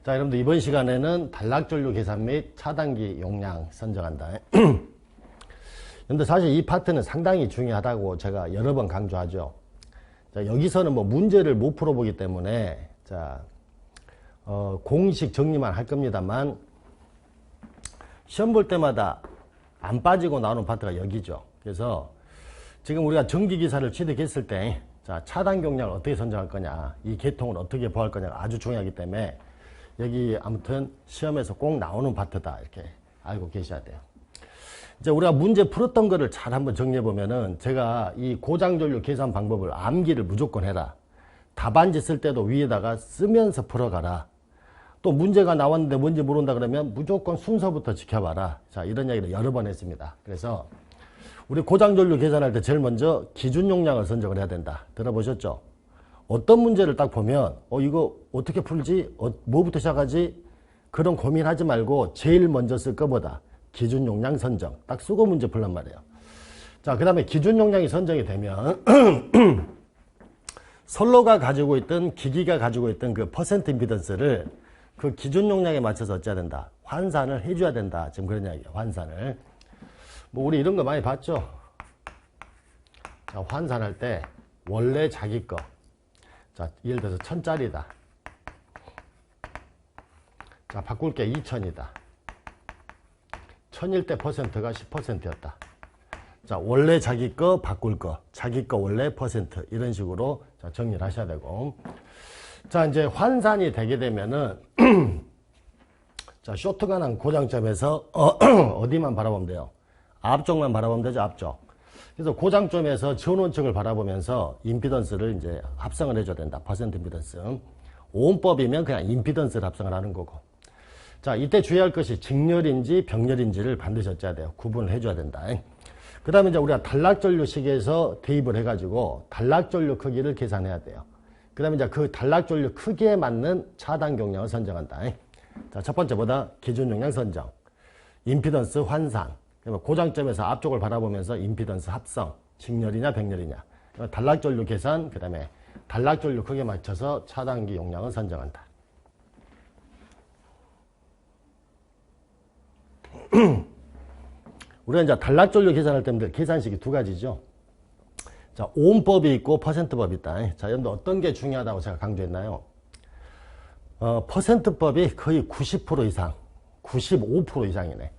자, 여러분들 이번 시간에는 단락전류 계산 및 차단기 용량 선정한다. 근데 사실 이 파트는 상당히 중요하다고 제가 여러 번 강조하죠. 자, 여기서는 뭐 문제를 못 풀어보기 때문에 자, 공식 정리만 할 겁니다만 시험 볼 때마다 안 빠지고 나오는 파트가 여기죠. 그래서 지금 우리가 전기기사를 취득했을 때 자, 차단 경량을 어떻게 선정할 거냐, 이 계통을 어떻게 보할 거냐가 아주 중요하기 때문에 여기 아무튼 시험에서 꼭 나오는 파트다 이렇게 알고 계셔야 돼요. 이제 우리가 문제 풀었던 거를 잘 한번 정리해 보면은 제가 이 고장전류 계산 방법을 암기를 무조건 해라. 답안지 쓸 때도 위에다가 쓰면서 풀어가라. 또 문제가 나왔는데 뭔지 모른다 그러면 무조건 순서부터 지켜봐라. 자, 이런 이야기를 여러 번 했습니다. 그래서 우리 고장전류 계산할 때 제일 먼저 기준 용량을 선정을 해야 된다. 들어보셨죠? 어떤 문제를 딱 보면 이거 어떻게 풀지? 뭐부터 시작하지? 그런 고민하지 말고 제일 먼저 쓸 거보다 기준 용량 선정 딱 쓰고 문제 풀란 말이에요. 자, 그 다음에 기준 용량이 선정이 되면 선로가 가지고 있던 기기가 가지고 있던 그 퍼센트 임피던스를 그 기준 용량에 맞춰서 어찌해야 된다? 환산을 해줘야 된다. 지금 그런 이야기예요. 환산을. 뭐 우리 이런 거 많이 봤죠? 자, 환산할 때 원래 자기 거. 자, 예를 들어서 1000짜리다. 자, 바꿀 게 2000이다. 1000일 때 퍼센트가 10%였다. 자, 원래 자기 거 바꿀 거. 자기 거 원래 퍼센트. 이런 식으로 자, 정리를 하셔야 되고. 자, 이제 환산이 되게 되면은 자, 쇼트가난 고장점에서 어디만 바라보면 돼요? 앞쪽만 바라보면 되죠, 앞쪽. 그래서 고장점에서 전원측을 바라보면서 임피던스를 이제 합성을 해줘야 된다. 퍼센트 임피던스. 오음법이면 그냥 임피던스를 합성을 하는 거고. 자, 이때 주의할 것이 직렬인지 병렬인지를 반드시 어찌해야 돼요. 구분을 해줘야 된다. 그 다음에 이제 우리가 단락전류 시계에서 대입을 해가지고 단락전류 크기를 계산해야 돼요. 그 다음에 이제 그 단락전류 크기에 맞는 차단 경량을 선정한다. 자, 첫 번째보다 기준 용량 선정, 임피던스 환산, 고장점에서 앞쪽을 바라보면서 임피던스 합성, 직렬이냐 병렬이냐, 단락전류 계산, 그 다음에 단락전류 크기에 맞춰서 차단기 용량을 선정한다. 우리가 이제 단락전류 계산할 때 계산식이 두 가지죠. 자, 오음법이 있고 퍼센트법이 있다. 자, 여러분들 어떤 게 중요하다고 제가 강조했나요? 퍼센트법이 거의 90% 이상, 95% 이상이네.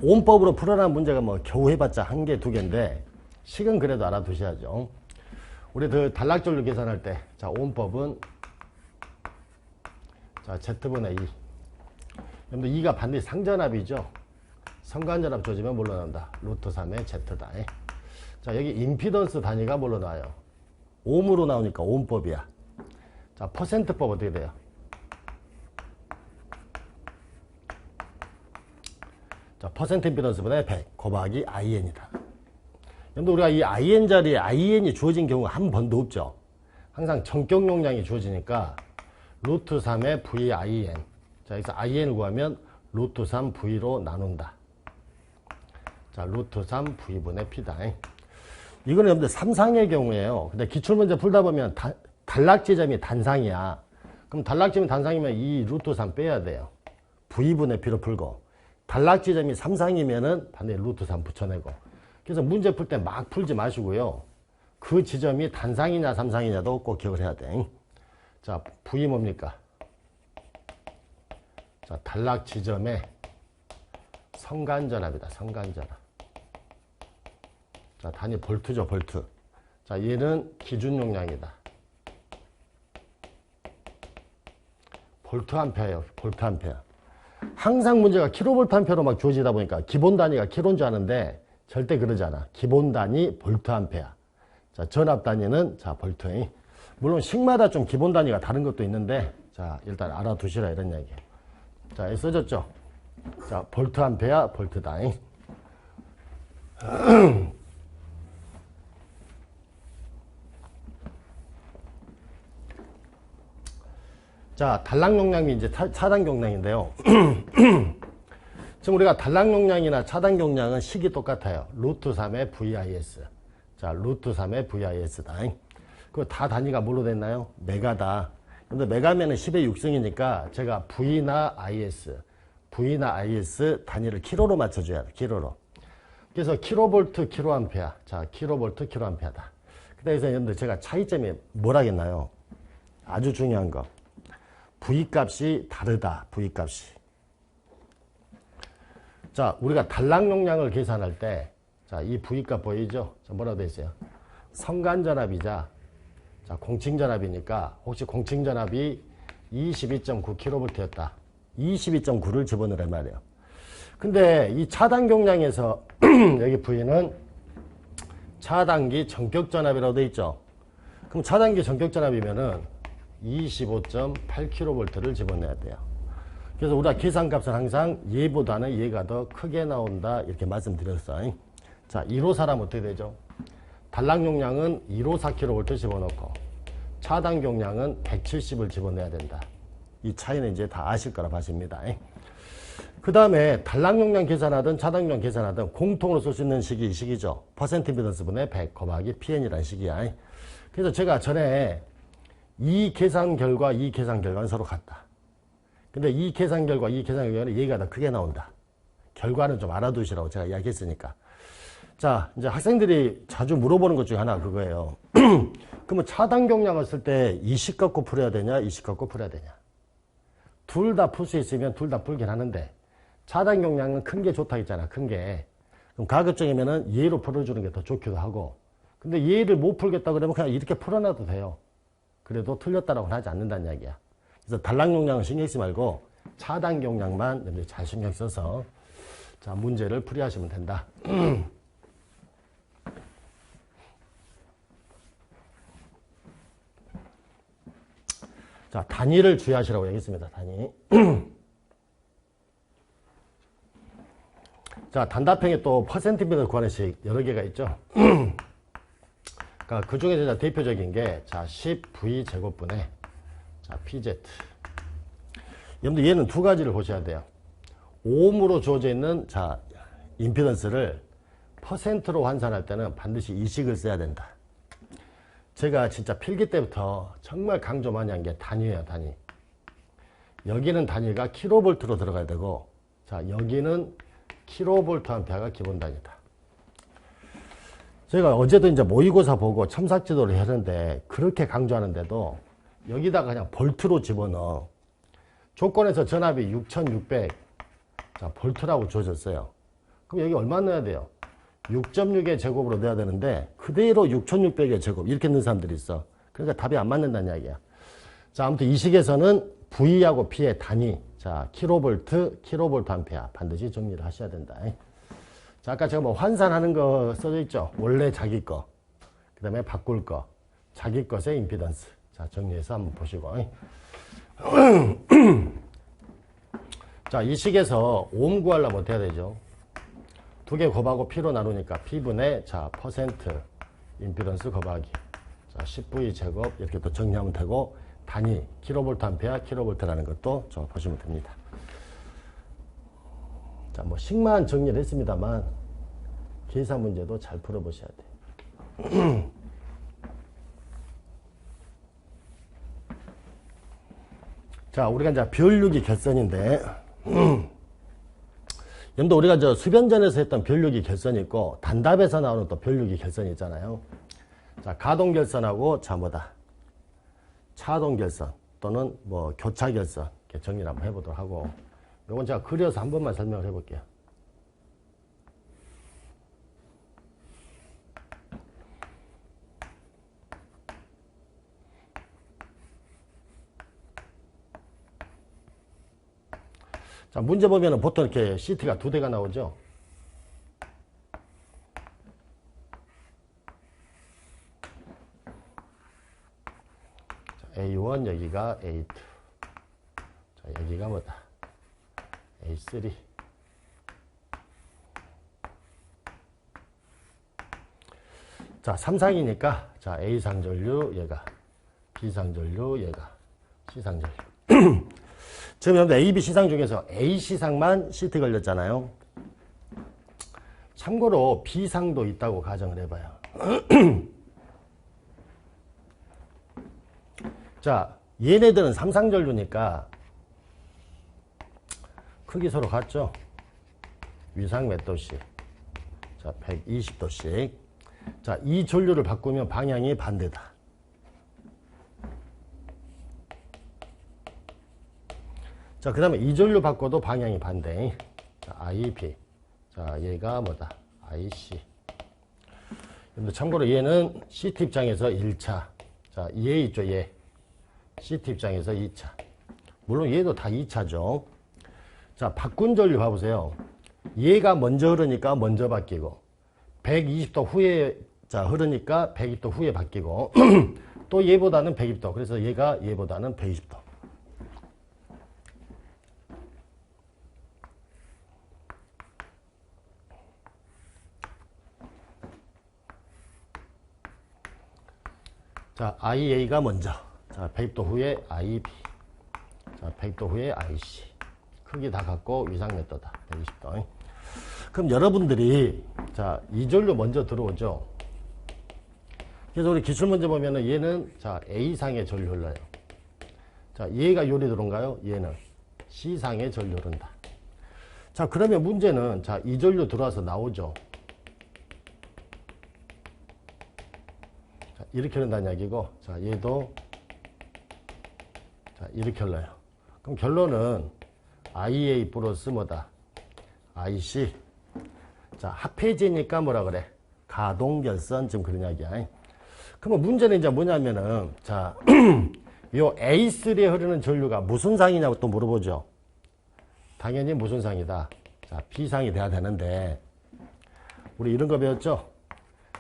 오음법으로 풀어나는 문제가 뭐 겨우 해봤자 한 개, 두 개인데 식은 그래도 알아두셔야죠. 우리 그 단락전류 계산할 때, 자, 오음법은 자, Z분의 2. 여러분들 2가 반드시 상전압이죠. 성간전압 조지면 뭘로 나온다? 루트 3의 Z다. 자, 여기 임피던스 단위가 뭘로 나와요? 오음으로 나오니까 오음법이야. 자, 퍼센트법 어떻게 돼요? 자, 퍼센트 임피던스분의 100 곱하기 IN이다. 여러분들 우리가 이 IN 자리에 IN이 주어진 경우가 한 번도 없죠. 항상 전격 용량이 주어지니까 루트 3의 VIN. 자, 여기서 IN을 구하면 루트 3 V로 나눈다. 자, 루트 3 V분의 P다. 이거는 여러분들 삼상의 경우에요. 근데 기출문제 풀다 보면 단락지점이 단상이야. 그럼 단락지점이 단상이면 이 루트 3 빼야 돼요. V분의 P로 풀고. 단락지점이 삼상이면은 반드시 루트 3 붙여내고. 그래서 문제 풀 때 막 풀지 마시고요. 그 지점이 단상이냐 삼상이냐도 꼭 기억을 해야 돼. 자, V 뭡니까? 자, 단락지점의 성간전압이다. 성간전압. 자, 단위 볼트죠, 볼트. 자, 얘는 기준 용량이다. 볼트 암페어예요, 볼트 암페어. 항상 문제가 킬로볼트 암페어로 막 주어지다 보니까 기본 단위가 킬로인 줄 아는데 절대 그러지 않아. 기본 단위 볼트 암페어. 자, 전압 단위는 자, 볼트. 물론 식마다 좀 기본 단위가 다른 것도 있는데 자, 일단 알아두시라 이런 얘기예요. 자, 여기 써졌죠? 자, 볼트 암페어, 볼트다. 자, 단락 용량이 이제 차단 용량인데요. 지금 우리가 단락 용량이나 차단 용량은 식이 똑같아요. 루트 3의 VIS. 자, 루트 3의 VIS다. 그거 다 단위가 뭘로 됐나요? 메가다. 근데 메가면은 10의 6승이니까 제가 V나 IS 단위를 킬로로 맞춰줘야 돼. 킬로로. 그래서 킬로볼트, 킬로암페어. 자, 킬로볼트, 킬로암페어다. 그래서 여러분들 제가 차이점이 뭐라겠나요? 아주 중요한 거. V 값이 다르다. V 값이. 자, 우리가 단락 용량을 계산할 때, 자, 이 V 값 보이죠? 자, 뭐라고 되어 있어요? 성간전압이자, 자, 공칭전압이니까, 혹시 공칭전압이 22.9kV였다. 22.9를 집어넣으란 말이에요. 근데 이 차단 용량에서, 여기 V는 차단기 전격전압이라고 되어 있죠? 그럼 차단기 전격전압이면은 25.8kV를 집어넣어야 돼요. 그래서 우리가 계산값은 항상 얘보다는 얘가 더 크게 나온다 이렇게 말씀드렸어요. 자, 1호사라면 어떻게 되죠? 단락 용량은 154kV 집어넣고 차단 용량은 170을 집어넣어야 된다. 이 차이는 이제 다 아실 거라 봐집니다. 그 다음에 단락 용량 계산하든 차단 용량 계산하든 공통으로 쓸 수 있는 식이 이 식이죠. 퍼센트 임피던스 분의 100 곱하기 PN이라는 식이야. 그래서 제가 전에 이 계산 결과 이 계산 결과는 서로 같다. 근데 이 계산 결과 이 계산 결과는 얘가 더 크게 나온다. 결과는 좀 알아두시라고 제가 이야기했으니까. 자, 이제 학생들이 자주 물어보는 것 중에 하나 그거예요. 그러면 차단 용량을 쓸 때 이 식 갖고 풀어야 되냐 이 식 갖고 풀어야 되냐. 둘 다 풀 수 있으면 둘 다 풀긴 하는데 차단 용량은 큰 게 좋다 했잖아. 큰 게. 그럼 가급적이면은 얘로 풀어주는 게 더 좋기도 하고. 근데 얘를 못 풀겠다 그러면 그냥 이렇게 풀어놔도 돼요. 그래도 틀렸다라고는 하지 않는다는 이야기야. 그래서 단락 용량은 신경 쓰지 말고 차단 용량만 잘 신경 써서 자, 문제를 풀이하시면 된다. 자, 단위를 주의하시라고 얘기했습니다. 단위. 자, 단답형에 또 퍼센트미터 구하는 식 여러 개가 있죠. 그러니까 그 중에서 대표적인 게, 자, 10V 제곱분의, 자, PZ. 여러분들 얘는 두 가지를 보셔야 돼요. 오음으로 주어져 있는, 자, 임피던스를 퍼센트로 환산할 때는 반드시 이 식을 써야 된다. 제가 진짜 필기 때부터 정말 강조 많이 한 게 단위예요, 단위. 여기는 단위가 킬로볼트로 들어가야 되고, 자, 여기는 킬로볼트 암페어가 기본 단위다. 제가 어제도 이제 모의고사 보고 첨삭 지도를 했는데 그렇게 강조하는데도 여기다가 그냥 볼트로 집어넣어. 조건에서 전압이 6600, 자, 볼트라고 주어졌어요. 그럼 여기 얼마 넣어야 돼요? 6.6의 제곱으로 넣어야 되는데 그대로 6600의 제곱 이렇게 넣는 사람들이 있어. 그러니까 답이 안 맞는다는 이야기야. 자, 아무튼 이 식에서는 V하고 P의 단위, 자, 킬로볼트 암페어 반드시 정리를 하셔야 된다. 자, 아까 제가 뭐 환산하는 거 써져 있죠. 원래 자기 거, 그 다음에 바꿀 거, 자기 것의 임피던스. 자, 정리해서 한번 보시고. 자, 이 식에서 오hm 구하려면 어떻게 해야 되죠? 두 개 곱하고 P로 나누니까 P분의, 자, 퍼센트 임피던스 곱하기, 자, 10V 제곱 이렇게 또 정리하면 되고, 단위 킬로볼트 암페어 킬로볼트라는 것도 저 보시면 됩니다. 자, 뭐 식만 정리를 했습니다만 계산 문제도 잘 풀어보셔야 돼요. 자, 우리가 이제 별육이 결선인데, 여러분들 우리가 저 수변전에서 했던 별육이 결선이 있고 단답에서 나오는 또 별육이 결선이 있잖아요. 자, 가동 결선하고 자, 뭐다? 차동 결선 또는 뭐 교차 결선 이렇게 정리를 한번 해보도록 하고, 이건 제가 그려서 한 번만 설명을 해볼게요. 자, 문제 보면은 보통 이렇게 시트가 두 대가 나오죠. 자, A1 여기가 A2. 자, 여기가 뭐다? A3. 자, 3상이니까 자, A상전류 얘가, B상전류 얘가, C상전류. 지금 여러분들 A, B, C상 중에서 A, C상만 시트 걸렸잖아요. 참고로 B상도 있다고 가정을 해봐요. 자, 얘네들은 삼상전류니까 크기 서로 같죠? 위상 몇 도씩? 자, 120도씩. 자, 이 전류를 바꾸면 방향이 반대다. 자, 그 다음에 이 전류 바꿔도 방향이 반대. 자, IB. 자, 얘가 뭐다? IC. 참고로 얘는 CT 입장에서 1차. 자, 얘 있죠, 얘. CT 입장에서 2차. 물론 얘도 다 2차죠. 자, 바꾼 전류 봐보세요. 얘가 먼저 흐르니까 먼저 바뀌고, 120도 후에, 자, 흐르니까 120도 후에 바뀌고, 또 얘보다는 120도. 그래서 얘가 얘보다는 120도. 자, IA가 먼저. 자, 100도 후에 IB. 자, 100도 후에 IC. 크기 다 같고 위상 몇 도다. 120도. 그럼 여러분들이 자, 이 전류 먼저 들어오죠. 그래서 우리 기출문제 보면은 얘는 자, A상의 전류 흘러요. 자, 얘가 요리 들어온가요? 얘는 C상의 전류 흐른다. 자, 그러면 문제는 자, 이 전류 들어와서 나오죠. 자, 이렇게 흐른다는 이야기고, 자, 얘도 자, 이렇게 흘러요. 그럼 결론은 IA 플러스 뭐다? IC. 자, 합해지니까 뭐라 그래? 가동결선. 지금 그런 이야기야. 그러면 문제는 이제 뭐냐면은, 자, 요 A3에 흐르는 전류가 무슨 상이냐고 또 물어보죠. 당연히 무슨 상이다. 자, B상이 돼야 되는데, 우리 이런 거 배웠죠?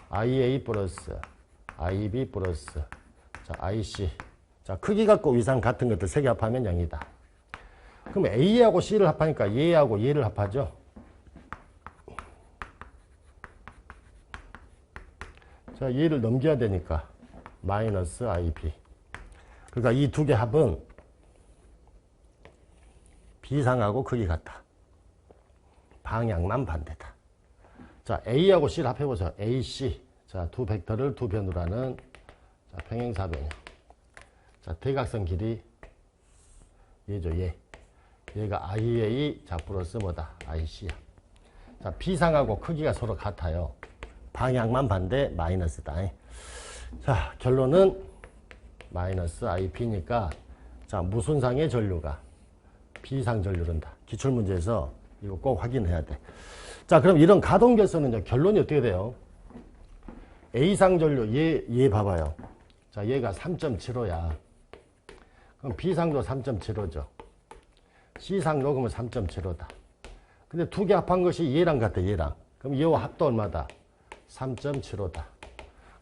IA 플러스, IB 플러스, 자, IC. 자, 크기 갖고 위상 같은 것들 세 개 합하면 0이다. 그럼 A하고 C를 합하니까 얘하고 얘를 합하죠. 자, 얘를 넘겨야 되니까 마이너스 IB. 그러니까 이 두 개 합은 B상하고 크기 같다. 방향만 반대다. 자, A하고 C를 합해보세요. AC. 자, 두 벡터를 두 변으로 하는 자, 평행사변형. 자, 대각선 길이 얘죠, 얘. 얘가 IA, 자, 플러스 뭐다? IC야. 자, B상하고 크기가 서로 같아요. 방향만 반대, 마이너스다. 자, 결론은 마이너스 IP니까, 자, 무슨 상의 전류가 B상 전류를 한다. 기출문제에서 이거 꼭 확인해야 돼. 자, 그럼 이런 가동결선은 결론이 어떻게 돼요? A상 전류, 얘 봐봐요. 자, 얘가 3.75야. 그럼 B상도 3.75죠. C상도 그러면 3.75다. 근데 두 개 합한 것이 얘랑 같아, 얘랑. 그럼 얘와 합도 얼마다? 3.75다.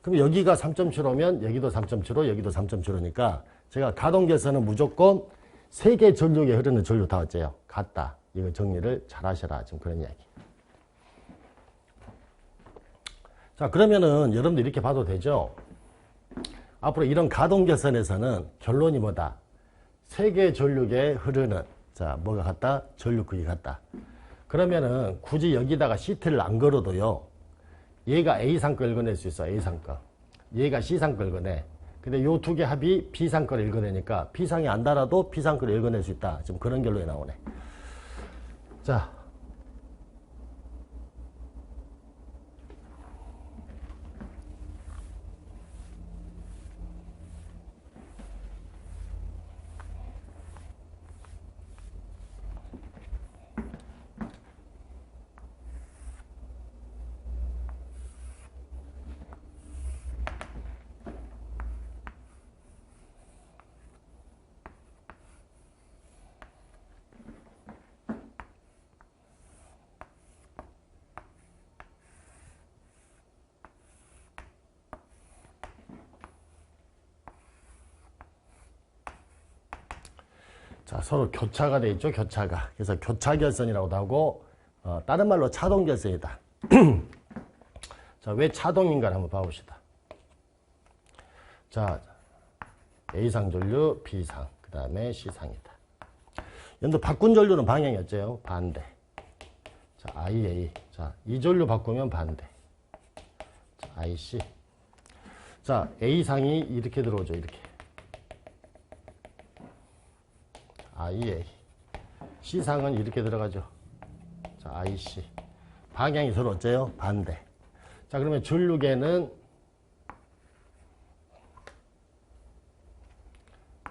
그럼 여기가 3.75면 여기도 3.75, 여기도 3.75니까 제가 가동결선은 무조건 세 개 전류에 흐르는 전류 다 어째요? 같다. 이거 정리를 잘 하셔라. 지금 그런 이야기. 자, 그러면은 여러분들 이렇게 봐도 되죠? 앞으로 이런 가동결선에서는 결론이 뭐다? 세 개 전류에 흐르는, 자, 뭐가 같다? 전류 크기 같다. 그러면은 굳이 여기다가 CT를 안 걸어도요, 얘가 A상 거 읽어낼 수 있어, A상 거. 얘가 C상 거 읽어내. 근데 요 두 개 합이 B상 거를 읽어내니까 B상이 안 달아도 B상 거를 읽어낼 수 있다. 지금 그런 결론이 나오네. 자. 자, 서로 교차가 돼 있죠, 교차가. 그래서 교차결선이라고도 하고, 다른 말로 차동결선이다. 자, 왜 차동인가를 한번 봐봅시다. 자, A상 전류, B상, 그 다음에 C상이다. 연도 바꾼 전류는 방향이 어째요? 반대. 자, IA. 자, 이 전류 바꾸면 반대. 자, IC. 자, A상이 이렇게 들어오죠, 이렇게. IA. C상은 이렇게 들어가죠. 자, IC. 방향이 서로 어째요? 반대. 자, 그러면 전류계는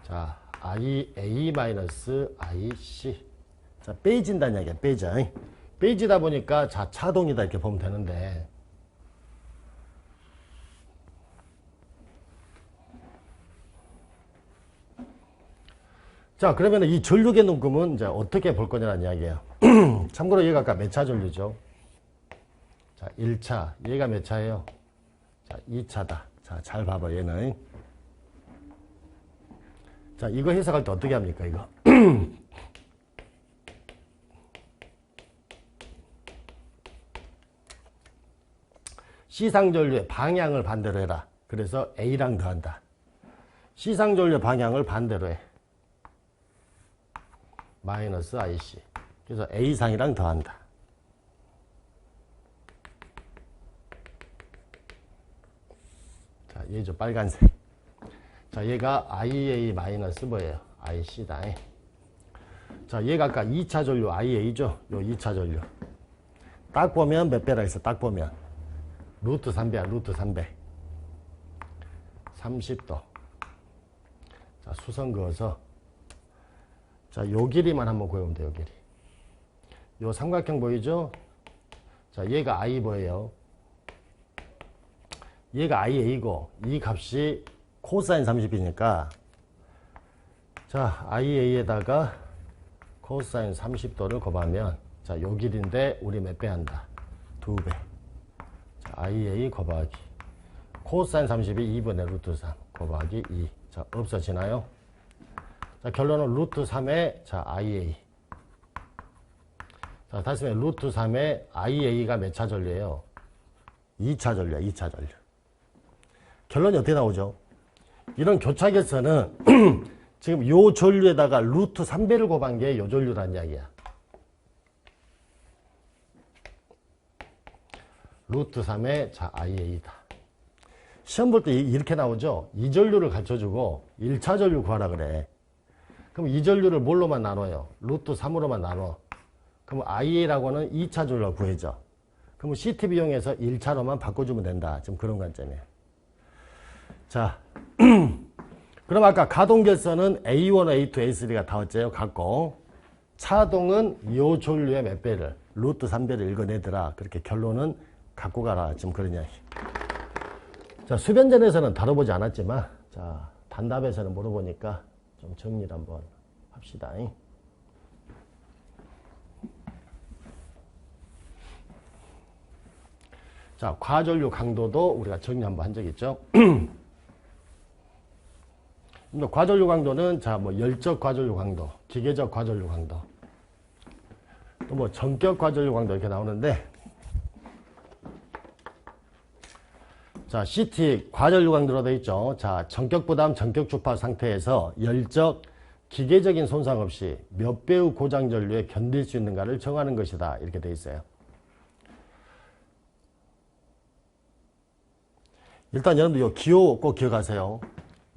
자, IA-IC. 자, 빼진다는 얘기야, 빼져. 빼지다 보니까 자, 차동이다 이렇게 보면 되는데. 자, 그러면 이 전류계 눈금은 이제 어떻게 볼 거냐는 이야기예요. 참고로 얘가 아까 몇 차 전류죠? 자, 1차. 얘가 몇 차예요? 자, 2차다. 자, 잘 봐봐, 얘는. 자, 이거 해석할 때 어떻게 합니까, 이거? C상 전류의 방향을 반대로 해라. 그래서 A랑 더한다. C상 전류의 방향을 반대로 해. 마이너스 IC. 그래서 A상이랑 더한다. 자, 얘죠, 빨간색. 자, 얘가 IA 마이너스 뭐예요? IC다. 자, 얘가 아까 2차 전류 IA죠? 요 2차 전류. 딱 보면 몇 배라 했어? 딱 보면. 루트 3배야, 루트 3배. 30도. 자, 수선 그어서. 자, 요 길이만 한번 구해보면 돼요, 요 길이. 요 삼각형 보이죠? 자, 얘가 I 뭐예요? 얘가 IA고, 이 값이 코사인 30이니까, 자, IA에다가 코사인 30도를 곱하면, 자, 요 길인데, 우리 몇 배 한다? 2배. 자, IA 곱하기. 코사인 30이 2분의 루트 3 곱하기 2. 자, 없어지나요? 자, 결론은 루트 3의, 자, IA. 자, 다시 말해, 루트 3의 IA가 몇 차 전류예요? 2차 전류야, 2차 전류. 결론이 어떻게 나오죠? 이런 교차계선은 지금 요 전류에다가 루트 3배를 곱한 게 요 전류란 이야기야. 루트 3의, 자, IA다. 시험 볼 때 이렇게 나오죠? 이 전류를 가르쳐주고 1차 전류 구하라 그래. 그럼 이 전류를 뭘로만 나눠요? 루트 3으로만 나눠. 그럼 IA라고는 2차 전류를 구해줘. 그럼 CTB 이용해서 1차로만 바꿔주면 된다. 지금 그런 관점이에요. 자, 그럼 아까 가동결선은 A1, A2, A3가 다 어째요? 같고, 차동은 요 전류의 몇 배를, 루트 3배를 읽어내더라. 그렇게 결론은 갖고 가라. 지금 그런 이야기. 자, 수변전에서는 다뤄보지 않았지만, 자, 단답에서는 물어보니까 좀 정리를 한번 합시다. 자, 과전류 강도도 우리가 정리 한번 한 적 있죠. 과전류 강도는, 자, 뭐, 열적 과전류 강도, 기계적 과전류 강도, 또 뭐, 전격 과전류 강도 이렇게 나오는데, 자, CT 과전류 강도로 되어 있죠. 자, 전격 부담, 전격 주파 상태에서 열적, 기계적인 손상 없이 몇 배의 고장 전류에 견딜 수 있는가를 정하는 것이다. 이렇게 되어 있어요. 일단 여러분들 요 기호 꼭 기억하세요.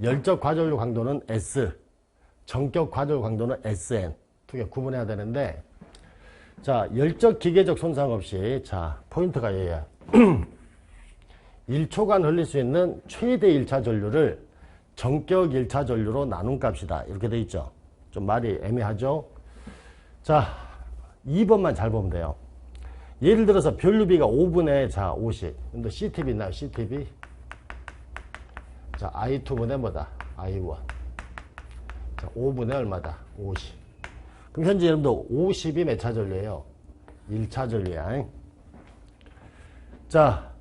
열적 과전류 강도는 S, 전격 과전류 강도는 SN. 두 개 구분해야 되는데, 자, 열적 기계적 손상 없이, 자, 포인트가 얘야. 1초간 흘릴 수 있는 최대 1차 전류를 전격 1차 전류로 나눈 값이다. 이렇게 돼 있죠. 좀 말이 애매하죠? 자, 2번만 잘 보면 돼요. 예를 들어서 변류비가 5분의, 자, 50. 근데 CTB 있나요? CTB? 자, I2분의 뭐다? I1. 자, 5분의 얼마다? 50. 그럼 현재 여러분들 50이 몇 차 전류예요? 1차 전류야. 자,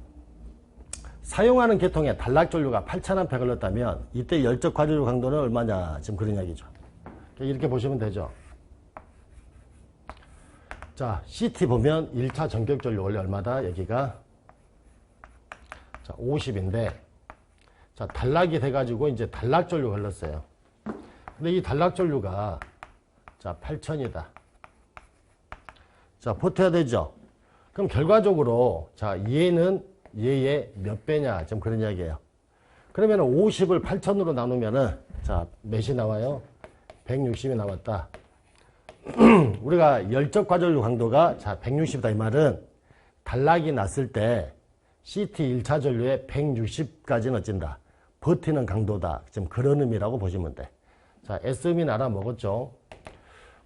사용하는 계통에 단락 전류가 8,000A 걸렸다면 이때 열적 과전류 강도는 얼마냐? 지금 그런 이야기죠. 이렇게 보시면 되죠. 자, CT 보면 1차 전격 전류 원래 얼마다? 여기가 자, 50인데, 자, 단락이 돼가지고 이제 단락 전류 걸렸어요. 근데 이 단락 전류가 자, 8,000이다. 자, 버텨야 되죠. 그럼 결과적으로 자, 얘는 얘의 몇 배냐? 지금 그런 이야기예요. 그러면 50을 8,000으로 나누면은 자, 몇이 나와요? 160이 나왔다. 우리가 열적 과전류 강도가 자 160이다 이 말은 단락이 났을 때 CT 1차 전류에 160까지는 어찐다. 버티는 강도다. 지금 그런 의미라고 보시면 돼. 자, S음인 알아먹었죠?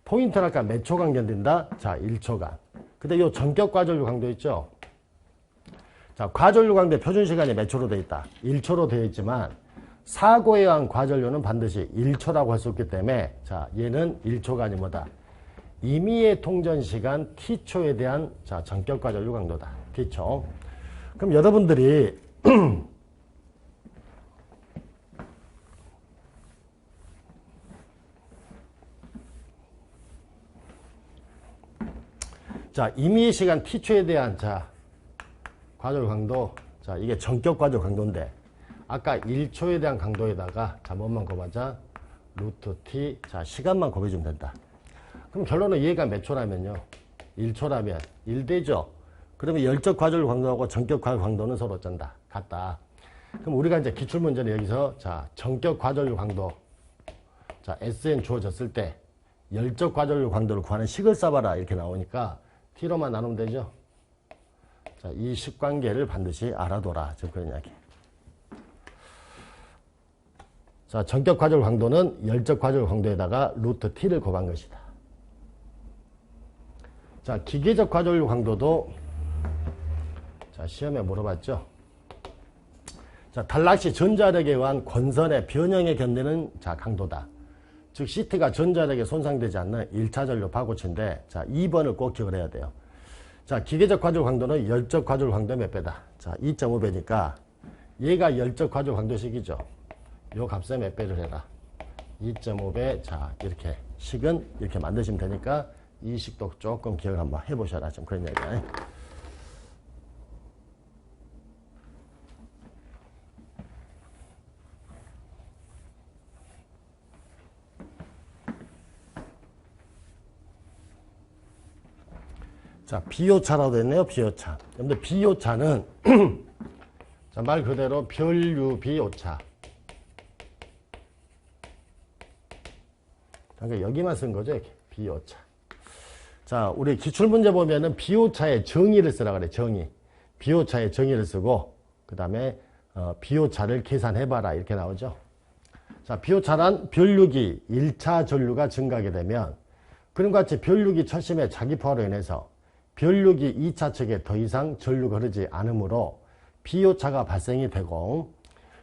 포인트는 아까 몇 초간 견딘다? 자, 1초간. 근데 요 전격 과전류 강도 있죠? 자, 과전류 강도의 표준 시간이 몇 초로 되어 있다? 1초로 되어 있지만 사고에 의한 과전류는 반드시 1초라고 할 수 없기 때문에 자, 얘는 1초간이 뭐다? 임의의 통전 시간 T초에 대한 자, 전격 과전류 강도다. T초. 그럼 여러분들이 자, 임의의 시간 T초에 대한 자, 과전류 강도. 자, 이게 전격 과전류 강도인데 아까 1초에 대한 강도에다가 자, 뭐만 곱하자? 루트 T. 자, 시간만 곱해주면 된다. 그럼 결론은 얘가 몇 초라면요? 1초라면 1되죠? 그러면 열적 과전류 강도하고 전격 과전류 강도는 서로 어쩐다? 같다. 그럼 우리가 이제 기출문제는 여기서 자, 전격 과전류 강도. 자, SN 주어졌을 때 열적 과전류 강도를 구하는 식을 써봐라. 이렇게 나오니까 T로만 나누면 되죠? 자, 이 식관계를 반드시 알아둬라. 지금 그런 이야기. 자, 전격 과전류 강도는 열적 과전류 강도에다가 루트 T를 곱한 것이다. 자, 기계적 과전류 강도도 자, 시험에 물어봤죠. 자, 단락시 전자력에 의한 권선의 변형에 견디는 자, 강도다. 즉 CT가 전자력에 손상되지 않는 1차 전류 바고치인데 자, 2번을 꼭 기억을 해야 돼요. 자, 기계적 과전류 강도는 열적 과전류 강도 몇 배다? 자, 2.5배니까 얘가 열적 과전류 강도식이죠. 요 값에 몇 배를 해라? 2.5배. 자, 이렇게 식은 이렇게 만드시면 되니까 이 식도 조금 기억을 한번 해보셔라. 좀 그런 얘기야. 자, 비오차라고 됐네요. 비오차. 근데 비오차는 자, 말 그대로 변류 비오차. 그러니까 여기만 쓴 거죠. 이렇게. 비오차. 자, 우리 기출문제 보면은 비오차의 정의를 쓰라 그래. 정의. 비오차의 정의를 쓰고 그 다음에 비오차를 계산해봐라. 이렇게 나오죠. 자, 비오차란 변류기 1차 전류가 증가하게 되면 그림과 같이 변류기 철심의 자기 포화로 인해서 변류기 2차 측에 더 이상 전류가 흐르지 않으므로 비오차가 발생이 되고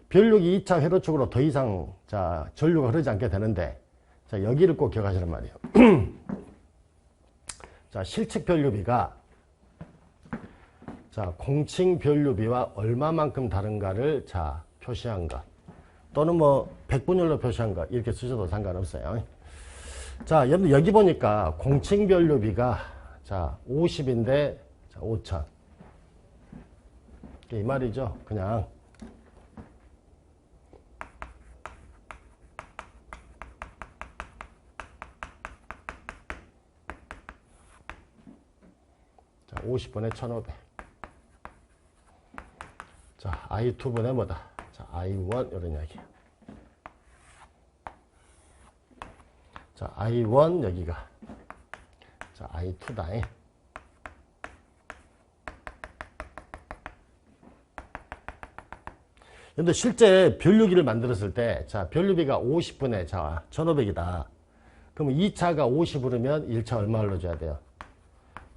변류기 2차 회로 쪽으로 더 이상 자, 전류가 흐르지 않게 되는데 자, 여기를 꼭 기억하시란 말이에요. 자, 실측 변류비가 자, 공칭 변류비와 얼마만큼 다른가를 자, 표시한 것 또는 뭐 백분율로 표시한 것 이렇게 쓰셔도 상관없어요. 자, 여기 보니까 공칭 변류비가 자, 50인데 자, 5,000. 이 말이죠. 그냥 자, 50분의 1,500. 자, I2분의 뭐다? 자, I1 이런 이야기. 자, I1 여기가 자, I2다. 근데 실제 변류기를 만들었을 때, 자, 변류비가 50분의, 자, 1,500이다. 그러면 2차가 50 흐르면 1차 얼마 흘러줘야 돼요?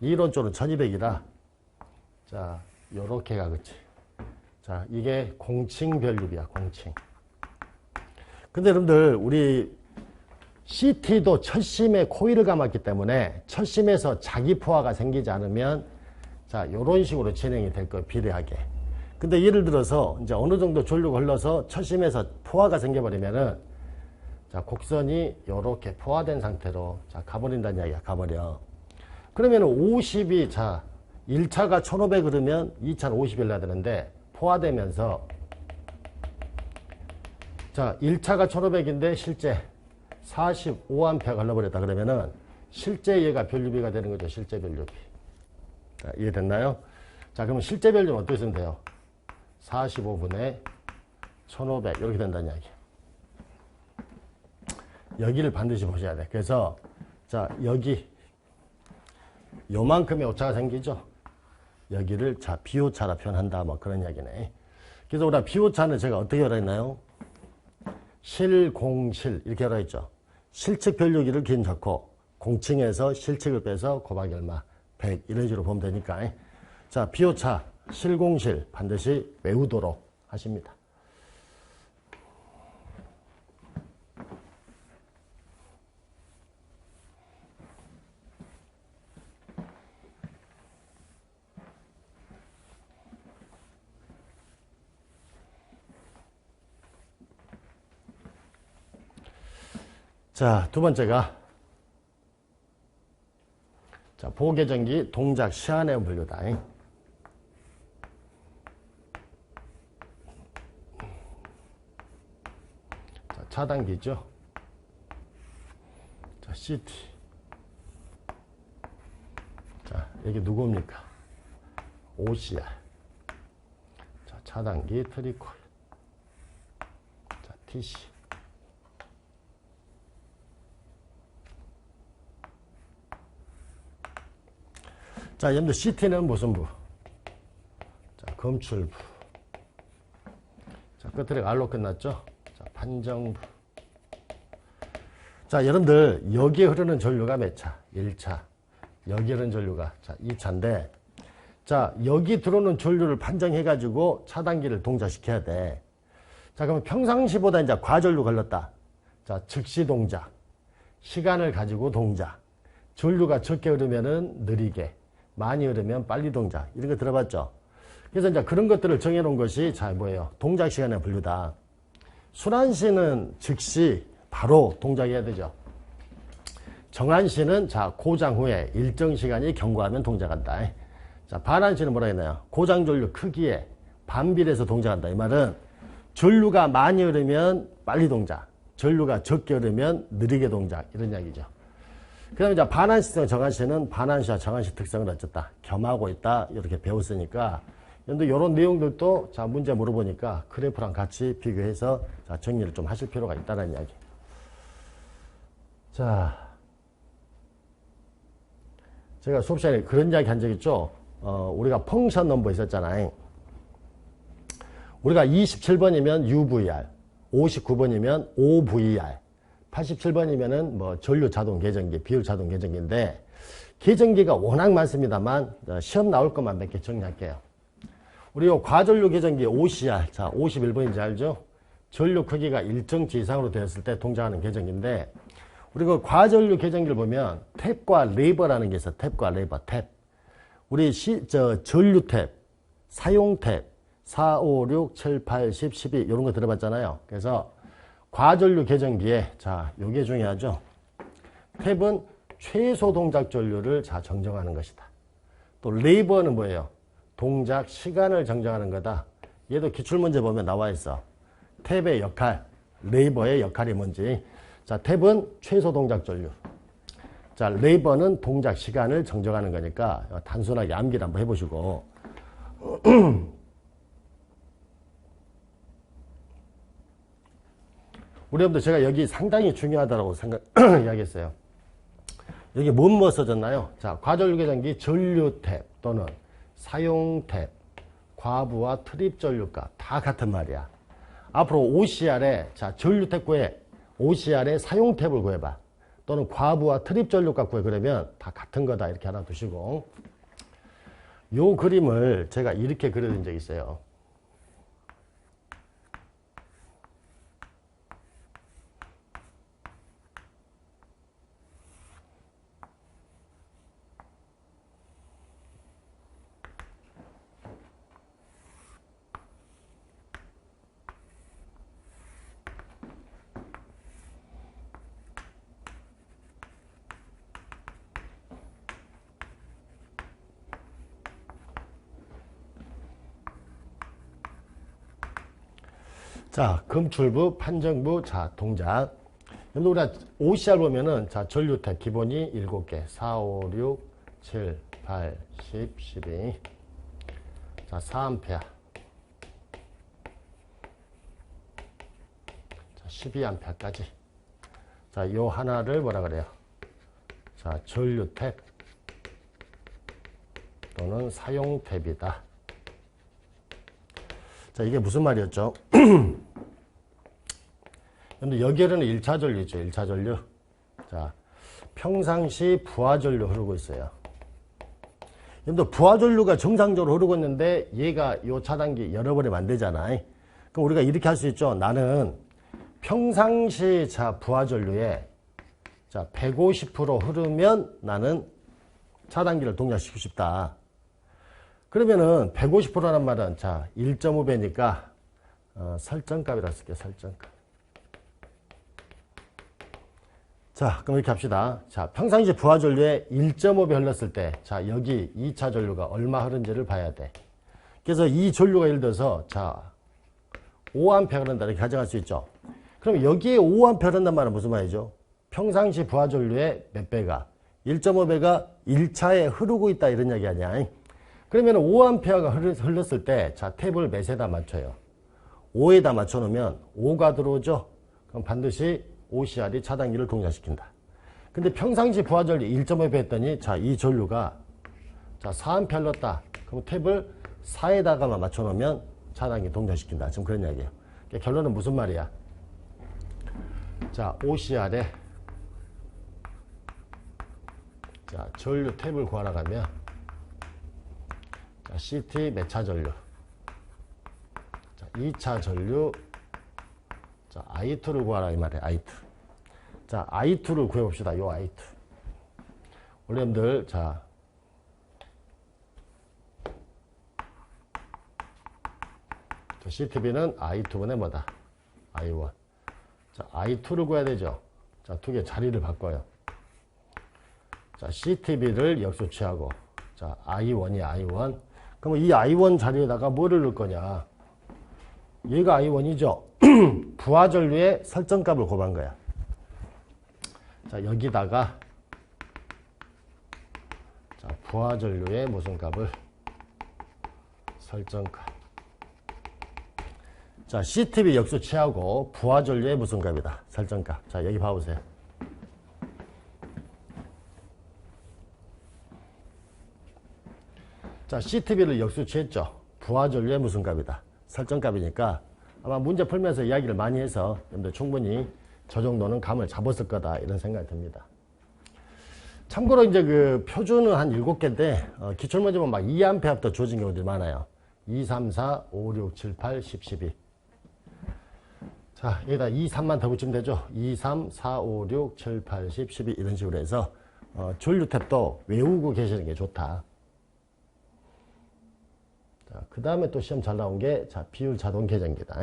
이론적으로는 1,200이다. 자, 요렇게 가겠지. 자, 이게 공칭 변류비야, 공칭. 근데 여러분들, 우리 CT도 철심에 코일을 감았기 때문에 철심에서 자기 포화가 생기지 않으면 자, 요런 식으로 진행이 될 거예요, 비례하게. 근데 예를 들어서 이제 어느 정도 전류가 흘러서 철심에서 포화가 생겨버리면은 자, 곡선이 요렇게 포화된 상태로 자, 가버린다는 이야기야, 가버려. 그러면은 50이 자, 1차가 1,500 흐르면 2차는 50이 흘러야 되는데 포화되면서 자, 1차가 1,500인데 실제 45A가 흘러버렸다 그러면은 실제 얘가 변류비가 되는 거죠. 실제 변류비. 자, 이해됐나요? 자, 그러면 실제 변류는 어떻게 쓰면 돼요? 45분의 1,500 이렇게 된다는 이야기. 여기를 반드시 보셔야 돼. 그래서 자, 여기 요만큼의 오차가 생기죠. 여기를 자, 비오차라 표현한다. 뭐 그런 이야기네. 그래서 우리가 비오차는 제가 어떻게 하라 했나요? 실공실 이렇게 하라 했죠. 실측 변류기를 기준 잡고 공칭에서 실측을 빼서 곱하기 얼마 100 이런 식으로 보면 되니까. 자, 비오차 실공실 반드시 외우도록 하십니다. 자, 두 번째가 자, 보계전기 동작 시한의 분류다. 자, 차단기죠. 자, CT. 자, 여기 누굽니까? OCR. 자, 차단기 트리코일. 자, TC. 자, 여러분들 CT는 무슨 부? 자, 검출부. 자, 끝에 R로 끝났죠? 자, 판정부. 자, 여러분들 여기에 흐르는 전류가 몇 차? 1차. 여기에 흐르는 전류가 자, 2차인데 자, 여기 들어오는 전류를 판정해가지고 차단기를 동작시켜야 돼. 자, 그럼 평상시보다 이제 과전류 걸렸다. 자, 즉시 동작. 시간을 가지고 동작. 전류가 적게 흐르면은 느리게. 많이 흐르면 빨리 동작. 이런 거 들어봤죠? 그래서 이제 그런 것들을 정해놓은 것이 자, 뭐예요? 동작 시간의 분류다. 순환시는 즉시 바로 동작해야 되죠. 정환시는 자, 고장 후에 일정 시간이 경과하면 동작한다. 자, 반환시는 뭐라 했나요? 고장 전류 크기에 반비례해서 동작한다. 이 말은 전류가 많이 흐르면 빨리 동작. 전류가 적게 흐르면 느리게 동작. 이런 이야기죠. 그 다음에 이제 반환시성 정환시는 반환시와 정환시 특성을 어쨌다. 겸하고 있다. 이렇게 배웠으니까. 근데 이런 내용들도 자, 문제 물어보니까 그래프랑 같이 비교해서 자, 정리를 좀 하실 필요가 있다는 이야기. 자, 제가 수업 시간에 그런 이야기 한 적 있죠? 우리가 펑션 넘버 있었잖아요. 우리가 27번이면 UVR, 59번이면 OVR, 87번이면은 뭐 전류 자동 계정기, 비율 자동 계정기인데 계정기가 워낙 많습니다만 시험 나올 것만 몇 개 정리할게요. 우리 요 과전류 계정기 OCR, 자 51번인지 알죠? 전류 크기가 일정치 이상으로 되었을 때 동작하는 계정기인데 우리 그 과전류 계정기를 보면 탭과 레버라는 게 있어. 탭과 레버, 탭. 우리 전류 탭, 사용 탭, 4, 5, 6, 7, 8, 10, 12 이런 거 들어봤잖아요. 그래서 과전류 계정기에 자, 요게 중요하죠. 탭은 최소 동작 전류를 자, 정정하는 것이다. 또 레버는 뭐예요? 동작 시간을 정정하는 거다. 얘도 기출문제 보면 나와 있어. 탭의 역할, 레버의 역할이 뭔지. 자, 탭은 최소 동작 전류. 자, 레버는 동작 시간을 정정하는 거니까 단순하게 암기를 한번 해보시고. 우리 여러분들 제가 여기 상당히 중요하다고 이야기했어요. 여기 뭐뭐 써졌나요? 자, 과전류 계정기 전류 탭 또는 사용 탭, 과부하 트립 전류값 다 같은 말이야. 앞으로 OCR에 자, 전류 탭 구해 OCR에 사용 탭을 구해봐. 또는 과부하 트립 전류값 구해. 그러면 다 같은 거다. 이렇게 하나 두시고. 요 그림을 제가 이렇게 그려둔 적이 있어요. 자, 검출부, 판정부, 자, 동작. 여러분, 우리가 OCR 보면은, 자, 전류 탭 기본이 7개. 4, 5, 6, 7, 8, 10, 12. 자, 4A. 자, 12A까지. 자, 요 하나를 뭐라 그래요? 자, 전류 탭 또는 사용 탭이다. 자, 이게 무슨 말이었죠? 근데 여기에는 1차 전류 있죠. 1차 전류. 자, 평상시 부하 전류 흐르고 있어요. 근데 부하 전류가 정상적으로 흐르고 있는데 얘가 요 차단기 열어버리면 안 되잖아. 그럼 우리가 이렇게 할 수 있죠. 나는 평상시 자 부하 전류에 자 150% 흐르면 나는 차단기를 동작시키고 싶다. 그러면은 150%란 말은 자 1.5배니까 설정값이라 쓸게요. 설정값. 자, 그럼 이렇게 합시다. 자, 평상시 부하 전류에 1.5배 흘렀을 때, 자, 여기 2차 전류가 얼마 흐른지를 봐야 돼. 그래서 이 전류가 예를 들어서, 자, 5A 흐른다. 이렇게 가정할 수 있죠. 그럼 여기에 5A 흐른단 말은 무슨 말이죠? 평상시 부하 전류의 몇 배가? 1.5배가 1차에 흐르고 있다. 이런 이야기 아니야. 그러면 5A가 흘렀을 때, 자, 탭을 몇에다 맞춰요? 5에다 맞춰놓으면 5가 들어오죠? 그럼 반드시 OCR이 차단기를 동작시킨다. 근데 평상시 부하 전류 1.5배 했더니 자, 이 전류가 자, 4A 흘렀다. 그럼 탭을 4에다가만 맞춰놓으면 차단기 동작시킨다. 지금 그런 이야기예요. 그러니까 결론은 무슨 말이야? 자, OCR에 자, 전류 탭을 구하러 가면 자, CT 몇 차 전류? 자, 2차 전류 자, I2를 구하라 이 말이에요. I2. 자, I2를 구해봅시다. 요 I2. 원래 여러분들 자 CTB는 I2분의 뭐다? I1. 자, I2를 구해야 되죠. 자, 두 개 자리를 바꿔요. 자, CTB를 역수 취하고 자, I1이 I1. 그럼 이 I1 자리에다가 뭐를 넣을 거냐? 얘가 I1이죠. 부하 전류의 설정값을 곱한 거야. 자, 여기다가 자, 부하 전류의 무슨 값을 설정값. 자, CTB 역수 취하고 부하 전류의 무슨 값이다. 설정값. 자, 여기 봐보세요. 자, CTB를 역수 취했죠. 부하 전류의 무슨 값이다. 설정값이니까 아마 문제 풀면서 이야기를 많이 해서 여러분들 충분히 저 정도는 감을 잡았을 거다 이런 생각이 듭니다. 참고로 이제 그 표준은 한 7개인데 기출문제만 막 2A부터 주어진 경우들이 많아요. 2, 3, 4, 5, 6, 7, 8, 10, 12. 자, 여기다 2, 3만 더 붙이면 되죠. 2, 3, 4, 5, 6, 7, 8, 10, 12 이런 식으로 해서 전류 탭도 외우고 계시는 게 좋다. 자, 그 다음에 또 시험 잘 나온 게, 자, 비율 자동 계정기다.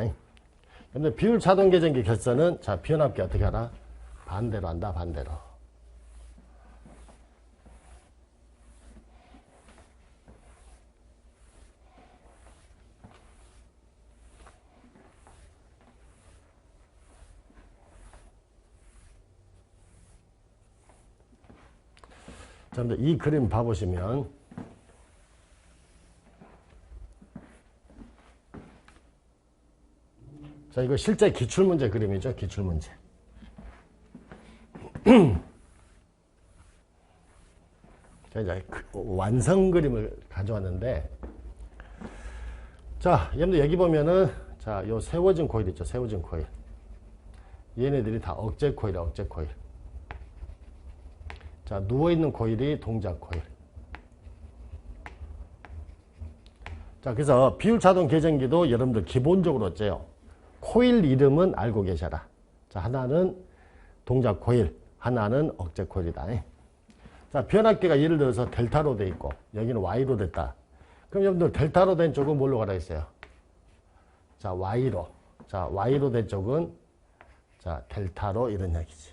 근데 비율 자동 계정기 결선은, 자, 비연합계 어떻게 하나? 반대로 한다, 반대로. 자, 이 그림 봐보시면, 자, 이거 실제 기출문제 그림이죠. 기출문제. 자, 이제 완성 그림을 가져왔는데, 자, 여러분들 여기 보면은, 자, 요 세워진 코일 있죠. 세워진 코일. 얘네들이 다 억제 코일이야, 억제 코일. 자, 누워있는 코일이 동작 코일. 자, 그래서 비율 자동 계정기도 여러분들 기본적으로 어째요? 코일 이름은 알고 계셔라. 자, 하나는 동작 코일, 하나는 억제 코일이다. 자, 변압기가 예를 들어서 델타로 돼 있고, 여기는 Y로 됐다. 그럼 여러분들 델타로 된 쪽은 뭘로 가라 했어요? 자, Y로. 자, Y로 된 쪽은, 자, 델타로 이런 얘기지.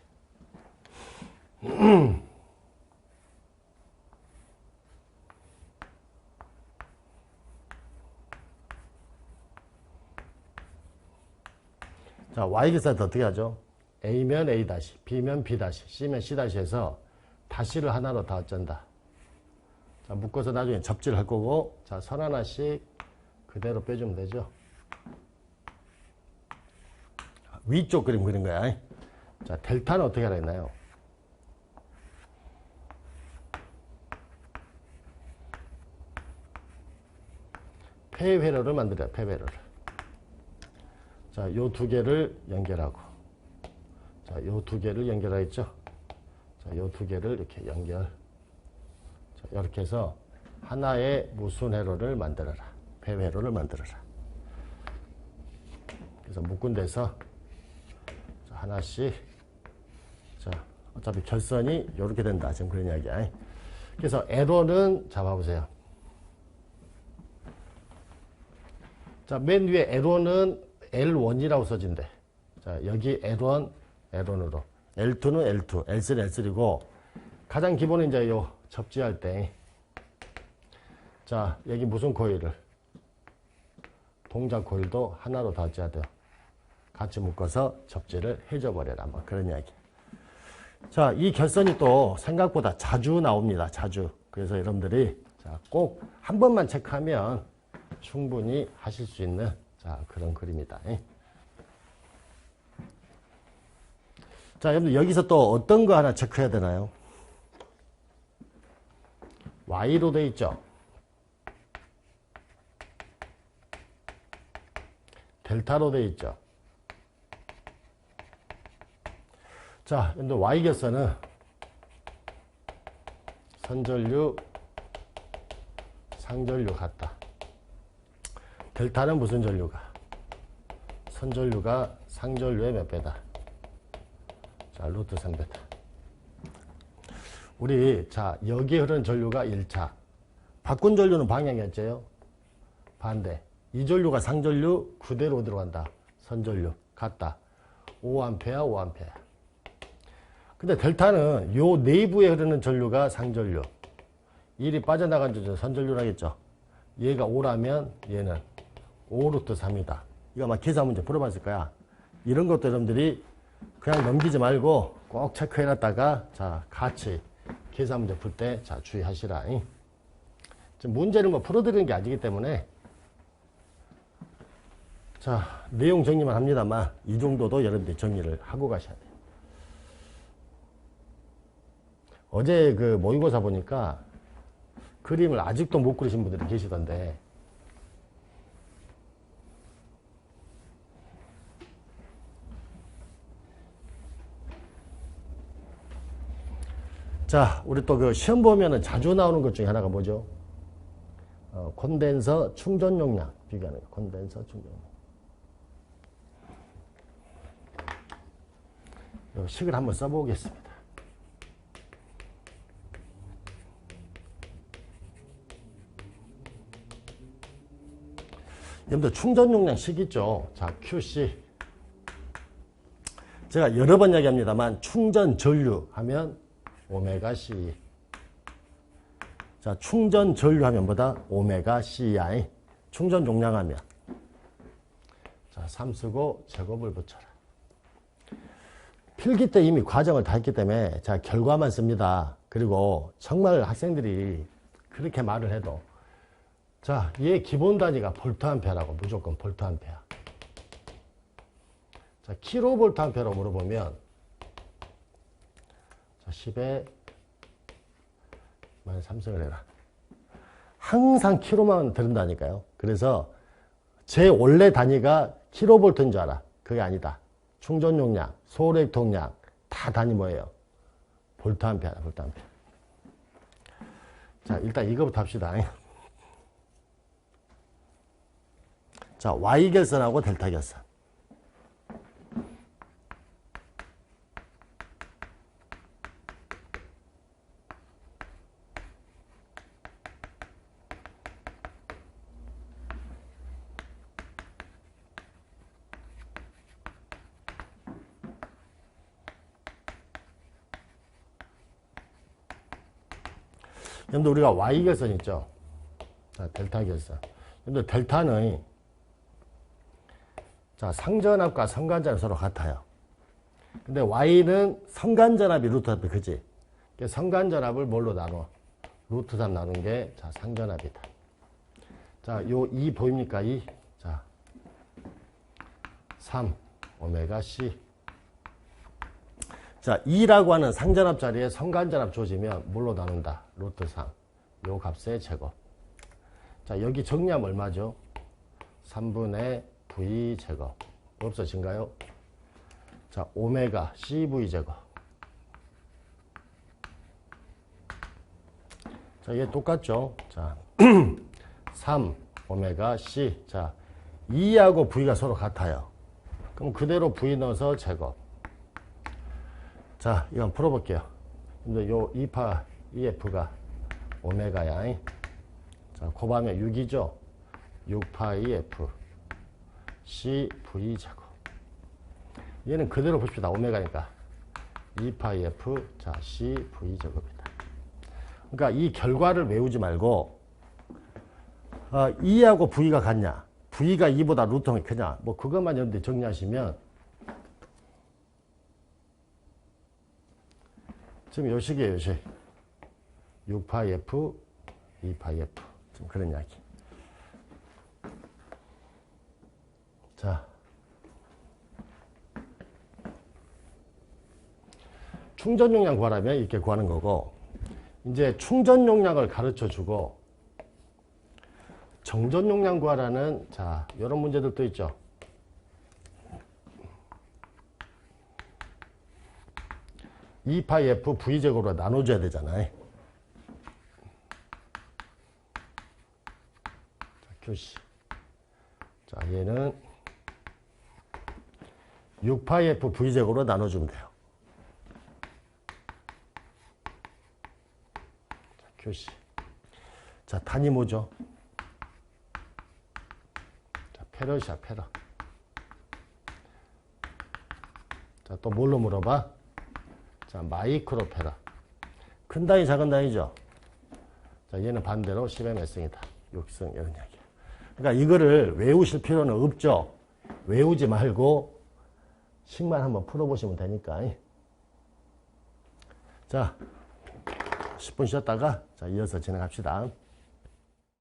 자, Y기사도 어떻게 하죠? A면 A 다시, B면 B 다시, C면 C 다시 해서 다시를 하나로 다 어쩐다. 자, 묶어서 나중에 접지를 할 거고, 자, 선 하나씩 그대로 빼주면 되죠. 위쪽 그림 그린 거야. 자, 델타는 어떻게 하라 했나요? 폐회로를 만들어요. 폐회로를. 자, 요 두 개를 연결하고. 자, 요 두 개를 연결하겠죠. 자, 요 두 개를 이렇게 연결. 자, 이렇게 해서 하나의 무순 회로를 만들어라. 폐회로를 만들어라. 그래서 묶은 데서 자, 하나씩. 자, 어차피 결선이 이렇게 된다. 지금 그런 이야기야. 그래서 에로는 잡아보세요. 자, 맨 위에 에로는 L1이라고 써진대. 자, 여기 L1, L1으로. L2는 L2, L3는 L3고, 가장 기본은 이제 요 접지할 때. 자, 여기 무슨 코일을? 동작 코일도 하나로 다 져야 돼요. 같이 묶어서 접지를 해줘버려라. 뭐 그런 이야기. 자, 이 결선이 또 생각보다 자주 나옵니다. 자주. 그래서 여러분들이 자, 꼭 한 번만 체크하면 충분히 하실 수 있는 자, 그런 그림이다. 자, 여러분들 여기서 또 어떤 거 하나 체크해야 되나요? Y로 돼 있죠. 델타로 돼 있죠. 자, 여러분들 Y결선은 선전류, 상전류 같다. 델타는 무슨 전류가? 선전류가 상전류의 몇 배다? 자, 루트 3배다. 우리, 자, 여기에 흐르는 전류가 1차. 바꾼 전류는 방향이었죠? 반대. 이 전류가 상전류 그대로 들어간다. 선전류. 같다. 5A, 5A. 근데 델타는 요 내부에 흐르는 전류가 상전류. 1이 빠져나간 전류 선전류라겠죠? 얘가 5라면 얘는 5루트 3이다. 이거 아마 계산 문제 풀어봤을 거야. 이런 것도 여러분들이 그냥 넘기지 말고 꼭 체크해놨다가 자, 같이 계산 문제 풀 때 자, 주의하시라. 지금 문제를 뭐 풀어드리는 게 아니기 때문에 자, 내용 정리만 합니다만 이 정도도 여러분들이 정리를 하고 가셔야 돼요. 어제 그 모의고사 보니까 그림을 아직도 못 그리신 분들이 계시던데 자, 우리 또 그 시험 보면은 자주 나오는 것 중에 하나가 뭐죠? 콘덴서 충전 용량 비교하는 거. 콘덴서 충전 용량. 요 식을 한번 써보겠습니다. 여러분들 충전 용량 식 있죠? 자, QC. 제가 여러 번 이야기합니다만 충전 전류 하면 오메가 C. 자, 충전 전류 하면 뭐다? 오메가 C야. 충전 용량 하면. 자, 3 쓰고 제곱을 붙여라. 필기 때 이미 과정을 다 했기 때문에 자, 결과만 씁니다. 그리고 정말 학생들이 그렇게 말을 해도 자, 얘 기본 단위가 볼트암페어라고 무조건 볼트암페어. 자, 킬로볼트암페어라고 물어보면 자, 10에 마이너스 3승을 해라. 항상 킬로만 들은다니까요. 그래서 제 원래 단위가 킬로볼트인 줄 알아. 그게 아니다. 충전 용량, 소액 통량 다 단위 뭐예요? 볼트암페어다. 볼트암페어. 자, 일단 이거부터 합시다. 자, Y결선하고 델타결선. 여러분들 우리가 Y결선 있죠? 자, 델타결선. 여러분들 델타는 자, 상전압과 성간전압 서로 같아요. 근데 Y는 성간전압이 루트 3, 그지? 성간전압을 뭘로 나눠? 루트 3 나눈 게, 자, 상전압이다. 자, 요 2 보입니까? 2. 자, 3, 오메가 C. 자, 2라고 하는 상전압 자리에 성간전압 조지면 뭘로 나눈다? 루트 3. 요 값의 제곱. 자, 여기 정리하면 얼마죠? 3분의 V 제곱. 없어진가요? 자, 오메가 CV 제곱. 자, 얘 똑같죠? 자, 3 오메가 C. 자, 2하고 V가 서로 같아요. 그럼 그대로 V 넣어서 제곱. 자, 이건 풀어볼게요. 근데 요 2파 EF가 오메가야. 자, 곱하면 6이죠? 6파 EF CV 제곱. 얘는 그대로 봅시다. 오메가니까 2파 EF 자 CV 제곱이다. 그러니까 이 결과를 외우지 말고 2하고 V가 같냐, V가 2보다 루트가 크냐, 뭐 그것만 여러분들 정리하시면 지금 요식이에요. 요식 6파 F 2파 F 좀 그런 이야기. 자, 충전 용량 구하라면 이렇게 구하는 거고, 이제 충전 용량을 가르쳐 주고 정전 용량 구하라는 자, 이런 문제들도 있죠. E파이 F V제곱으로 나눠줘야 되잖아요. 자, 교시. 자, 얘는 6파이 F V제곱으로 나눠주면 돼요. 자, 교시. 자, 단위 뭐죠? 자, 페럿이야, 페럿. 자, 또 뭘로 물어봐? 자, 마이크로 페럿. 큰 단위, 작은 단위죠? 자, 얘는 반대로 10ms이다. 6승, 이런 이야기야. 그러니까 이거를 외우실 필요는 없죠? 외우지 말고 식만 한번 풀어보시면 되니까. 자, 10분 쉬었다가 자, 이어서 진행합시다.